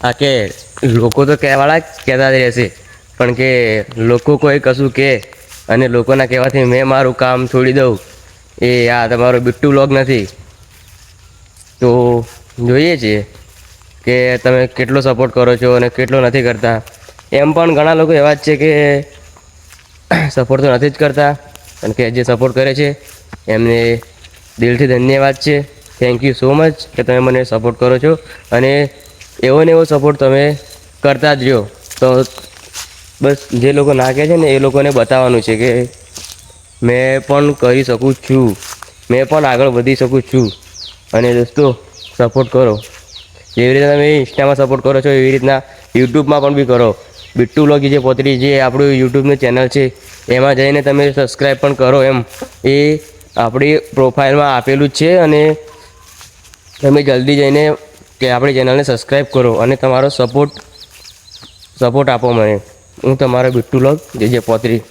હા કે લોકો તો કહેવાળા કહેતા જ રહેશે, પણ કે લોકો કોઈ કશું કહે અને લોકોના કહેવાથી મેં મારું કામ છોડી દઉં, એ આ તમારો બિટ્ટુ વ્લોગ નથી. તો જોઈએ છીએ કે તમે કેટલો સપોર્ટ કરો છો અને કેટલો નથી કરતા. એમ પણ ઘણા લોકો એવા જ છે કે સપોર્ટ તો નથી જ કરતા, કારણ કે જે સપોર્ટ કરે છે એમને દિલથી ધન્યવાદ છે. થેન્ક યુ સો મચ કે તમે મને સપોર્ટ કરો છો, અને એવો ને એવો સપોર્ટ તમે કરતા જ રહ્યો. તો બસ જે લોકો ના કહે છે ને એ લોકોને બતાવવાનું છે કે મેં પણ કરી શકું છું, મેં પણ આગળ વધી શકું છું. અને દોસ્તો સપોર્ટ કરો, જેવી રીતે તમે ઇન્સ્ટામાં સપોર્ટ કરો છો એવી રીતના યુટ્યુબમાં પણ બી કરો. બિટ્ટુ વ્લોગ જે પોતરી જે આપણું યુટ્યુબનું ચેનલ છે એમાં જઈને તમે સબસ્ક્રાઈબ પણ કરો. એમ એ આપણી પ્રોફાઇલમાં આપેલું જ છે, અને તમે જલ્દી જઈને કે આપણી ચેનલને સબસ્ક્રાઈબ કરો અને તમારો સપોર્ટ આપો મને. હું તમારો બિટ્ટુ વ્લોગ જે પોતરી.